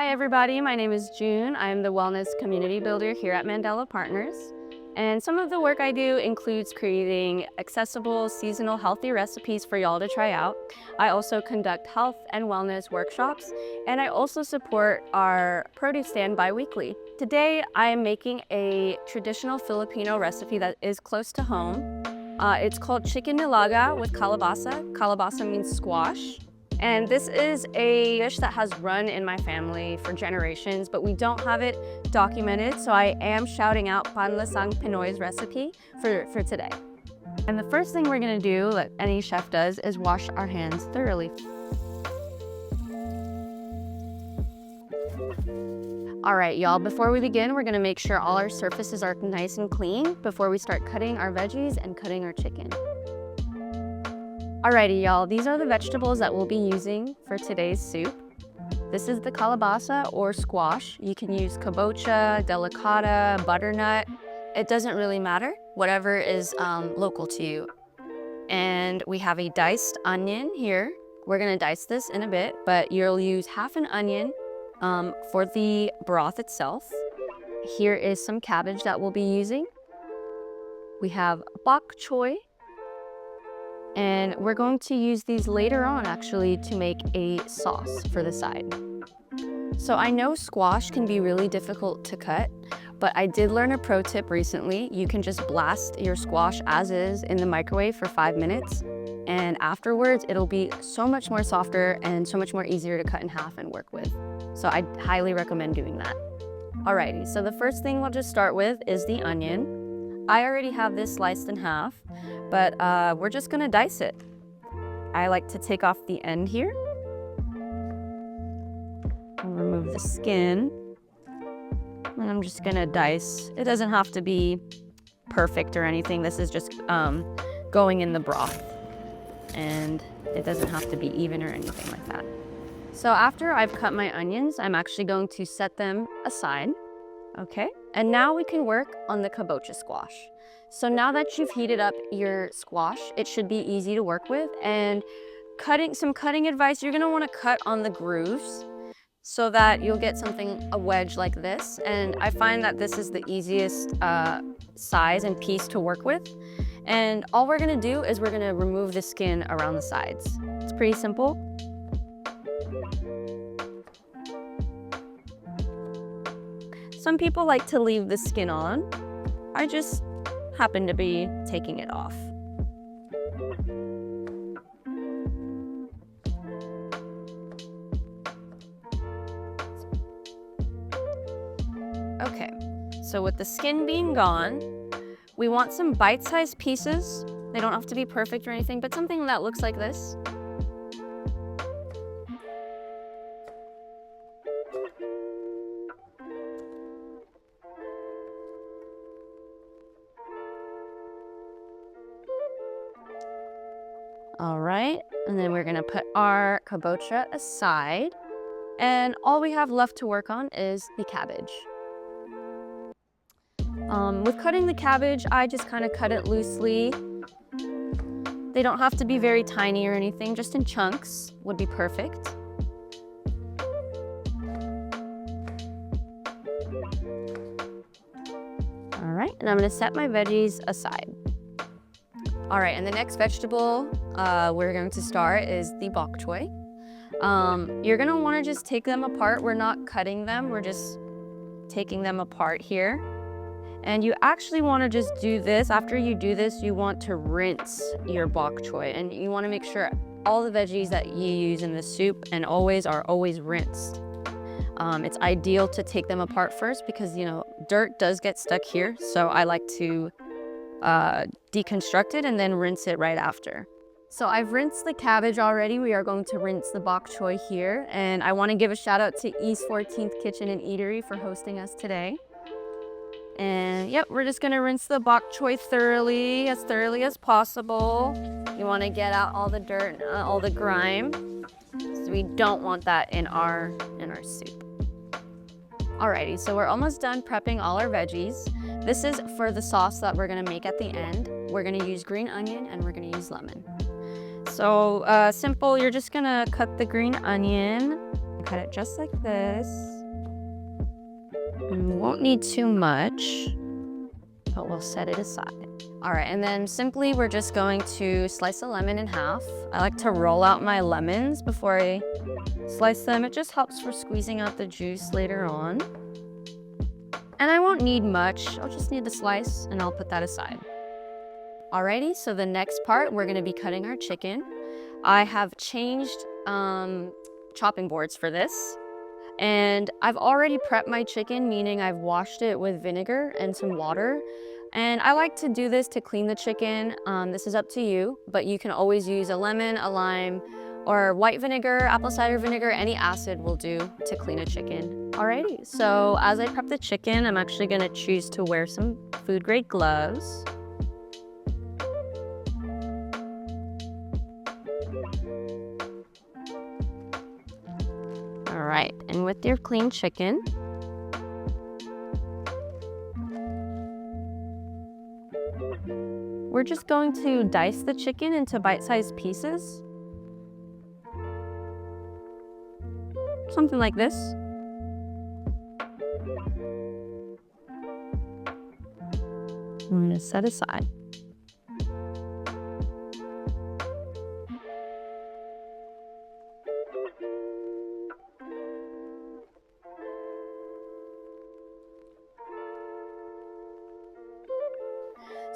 Hi everybody, my name is June. I'm the Wellness Community Builder here at Mandela Partners. And some of the work I do includes creating accessible, seasonal, healthy recipes for y'all to try out. I also conduct health and wellness workshops, and I also support our produce stand bi-weekly. Today, I am making a traditional Filipino recipe that is close to home. It's called Chicken Nilaga with kalabasa. Kalabasa means squash. And this is a dish that has run in my family for generations, but we don't have it documented, so I am shouting out Panlasang Pinoy's recipe for today. And the first thing we're gonna do, that any chef does, is wash our hands thoroughly. All right, y'all, before we begin, we're gonna make sure all our surfaces are nice and clean before we start cutting our veggies and cutting our chicken. Alrighty, y'all, these are the vegetables that we'll be using for today's soup. This is the kalabasa or squash. You can use kabocha, delicata, butternut. It doesn't really matter, whatever is local to you. And we have a diced onion here. We're gonna dice this in a bit, but you'll use half an onion for the broth itself. Here is some cabbage that we'll be using. We have bok choy. And we're going to use these later on actually to make a sauce for the side. So I know squash can be really difficult to cut, but I did learn a pro tip recently. You can just blast your squash as is in the microwave for 5 minutes, and afterwards it'll be so much more softer and so much more easier to cut in half and work with. So I highly recommend doing that. Alrighty, so the first thing we'll just start with is the onion. I already have this sliced in half, but we're just gonna dice it. I like to take off the end here. I'll remove the skin. And I'm just gonna dice. It doesn't have to be perfect or anything. This is just going in the broth. And it doesn't have to be even or anything like that. So after I've cut my onions, I'm actually going to set them aside. Okay, and now we can work on the kabocha squash. So now that you've heated up your squash, it should be easy to work with. And some cutting advice, you're gonna wanna cut on the grooves so that you'll get a wedge like this. And I find that this is the easiest size and piece to work with. And all we're gonna do is we're gonna remove the skin around the sides. It's pretty simple. Some people like to leave the skin on. I just happen to be taking it off. Okay, so with the skin being gone, we want some bite-sized pieces. They don't have to be perfect or anything, but something that looks like this. All right, and then we're gonna put our kabocha aside, and all we have left to work on is the cabbage. With cutting the cabbage, I just kind of cut it loosely. They don't have to be very tiny or anything, just in chunks would be perfect. All right, and I'm gonna set my veggies aside. All right, and the next vegetable we're going to start is the bok choy. You're gonna wanna just take them apart. We're not cutting them, we're just taking them apart here. And you actually wanna just do this. After you do this, you want to rinse your bok choy, and you wanna make sure all the veggies that you use in the soup are always rinsed. It's ideal to take them apart first because, you know, dirt does get stuck here, so I like to deconstruct it and then rinse it right after. So I've rinsed the cabbage already. We are going to rinse the bok choy here, and I want to give a shout out to East 14th Kitchen and Eatery for hosting us today. And yep, we're just gonna rinse the bok choy thoroughly as possible. You want to get out all the dirt, all the grime, so we don't want that in our soup. Alrighty, so we're almost done prepping all our veggies. This is for the sauce that we're gonna make at the end. We're gonna use green onion and we're gonna use lemon. So simple, you're just gonna cut the green onion, cut it just like this. And won't need too much, but we'll set it aside. All right, and then simply we're just going to slice a lemon in half. I like to roll out my lemons before I slice them. It just helps for squeezing out the juice later on. And I won't need much. I'll just need the slice and I'll put that aside. Alrighty, so the next part, we're gonna be cutting our chicken. I have changed chopping boards for this. And I've already prepped my chicken, meaning I've washed it with vinegar and some water. And I like to do this to clean the chicken. This is up to you, but you can always use a lemon, a lime, or white vinegar, apple cider vinegar, any acid will do to clean a chicken. Alrighty, so as I prep the chicken, I'm actually gonna choose to wear some food grade gloves. All right, and with your clean chicken, we're just going to dice the chicken into bite-sized pieces. Something like this. I'm going to set aside.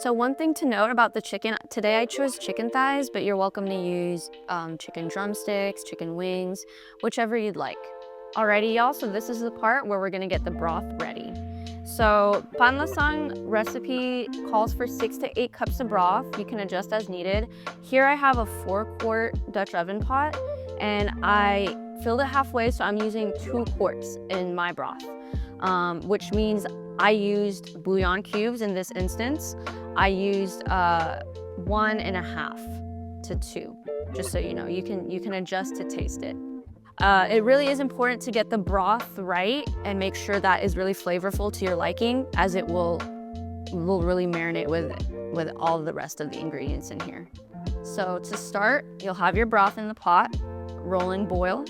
So one thing to note about the chicken, today I chose chicken thighs, but you're welcome to use chicken drumsticks, chicken wings, whichever you'd like. Alrighty y'all, so this is the part where we're gonna get the broth ready. So pan lasang recipe calls for 6 to 8 cups of broth. You can adjust as needed. Here I have a 4-quart Dutch oven pot and I filled it halfway, so I'm using 2 quarts in my broth, which means I used bouillon cubes in this instance. I used 1.5 to 2, just so you know. You can adjust to taste it. It really is important to get the broth right and make sure that is really flavorful to your liking, as it will really marinate with all the rest of the ingredients in here. So to start, you'll have your broth in the pot, rolling boil,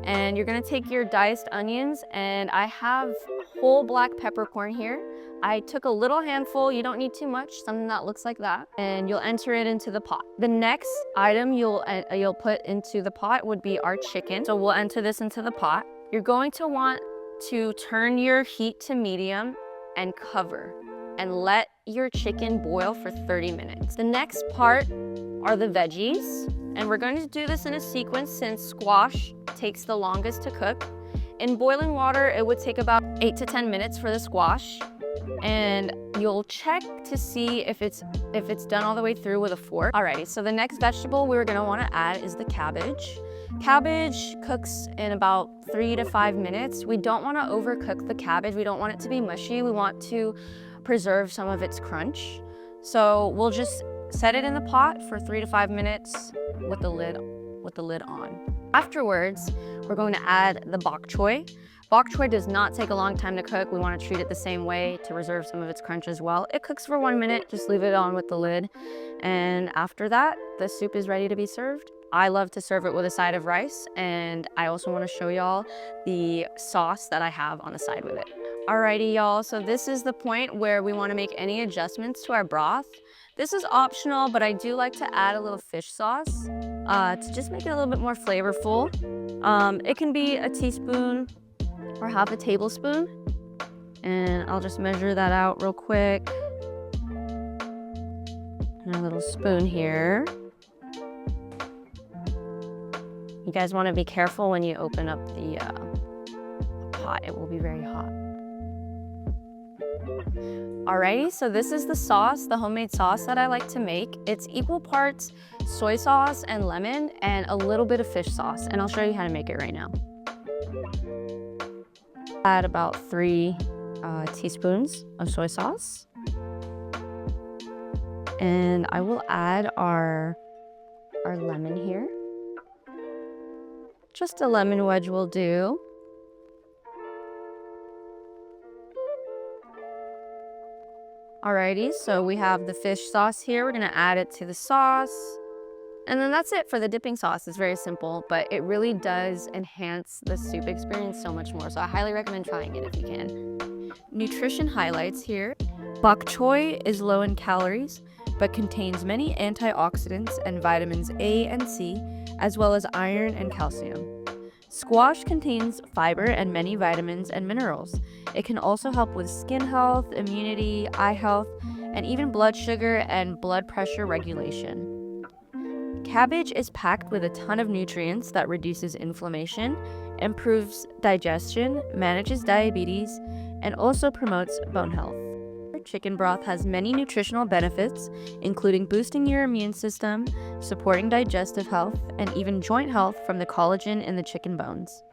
and you're gonna take your diced onions, and I have whole black peppercorn here. I took a little handful, you don't need too much, something that looks like that, and you'll enter it into the pot. The next item you'll put into the pot would be our chicken. So we'll enter this into the pot. You're going to want to turn your heat to medium and cover and let your chicken boil for 30 minutes. The next part are the veggies, and we're going to do this in a sequence since squash takes the longest to cook. In boiling water, it would take about 8 to 10 minutes for the squash. And you'll check to see if it's done all the way through with a fork. Alrighty, so the next vegetable we're gonna wanna add is the cabbage. Cabbage cooks in about 3 to 5 minutes. We don't wanna overcook the cabbage. We don't want it to be mushy. We want to preserve some of its crunch. So we'll just set it in the pot for 3 to 5 minutes with the lid on. Afterwards, we're going to add the bok choy. Bok choy does not take a long time to cook. We want to treat it the same way to reserve some of its crunch as well. It cooks for 1 minute, just leave it on with the lid. And after that, the soup is ready to be served. I love to serve it with a side of rice, and I also want to show y'all the sauce that I have on the side with it. Alrighty y'all, so this is the point where we want to make any adjustments to our broth. This is optional, but I do like to add a little fish sauce to just make it a little bit more flavorful. It can be a teaspoon or half a tablespoon, and I'll just measure that out real quick. And a little spoon here. You guys want to be careful when you open up the pot. It will be very hot. Alrighty, so this is the sauce, the homemade sauce that I like to make. It's equal parts soy sauce and lemon and a little bit of fish sauce, and I'll show you how to make it right now. Add about 3 teaspoons of soy sauce. And I will add our lemon here. Just a lemon wedge will do. Alrighty, so we have the fish sauce here. We're gonna add it to the sauce. And then that's it for the dipping sauce. It's very simple, but it really does enhance the soup experience so much more. So I highly recommend trying it if you can. Nutrition highlights here. Bok choy is low in calories, but contains many antioxidants and vitamins A and C, as well as iron and calcium. Squash contains fiber and many vitamins and minerals. It can also help with skin health, immunity, eye health, and even blood sugar and blood pressure regulation. Cabbage is packed with a ton of nutrients that reduces inflammation, improves digestion, manages diabetes, and also promotes bone health. Chicken broth has many nutritional benefits, including boosting your immune system, supporting digestive health, and even joint health from the collagen in the chicken bones.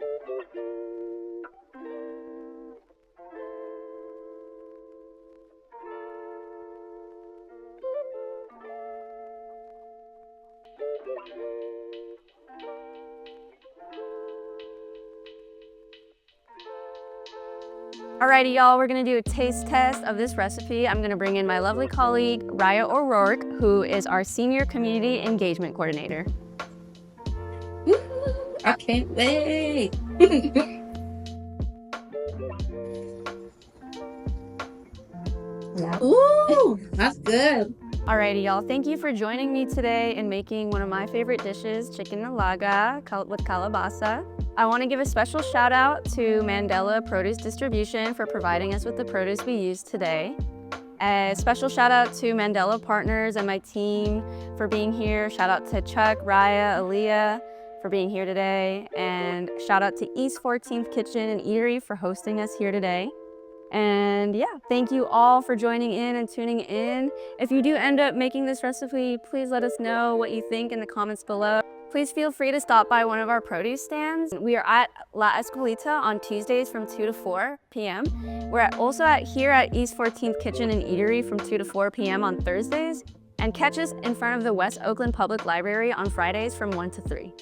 Alrighty, y'all, we're gonna do a taste test of this recipe. I'm gonna bring in my lovely colleague, Raya O'Rourke, who is our Senior Community Engagement Coordinator. I can't wait. Ooh, that's good. Alrighty, y'all, thank you for joining me today in making one of my favorite dishes, Chicken Nilaga with kalabasa. I want to give a special shout out to Mandela Produce Distribution for providing us with the produce we use today. A special shout out to Mandela Partners and my team for being here. Shout out to Chuck, Raya, Aaliyah for being here today. And shout out to East 14th Kitchen and Eatery for hosting us here today. And yeah, thank you all for joining in and tuning in. If you do end up making this recipe, please let us know what you think in the comments below. Please feel free to stop by one of our produce stands. We are at La Escuelita on Tuesdays from 2 to 4 p.m. We're also here at East 14th Kitchen and Eatery from 2 to 4 p.m. on Thursdays. And catch us in front of the West Oakland Public Library on Fridays from 1 to 3.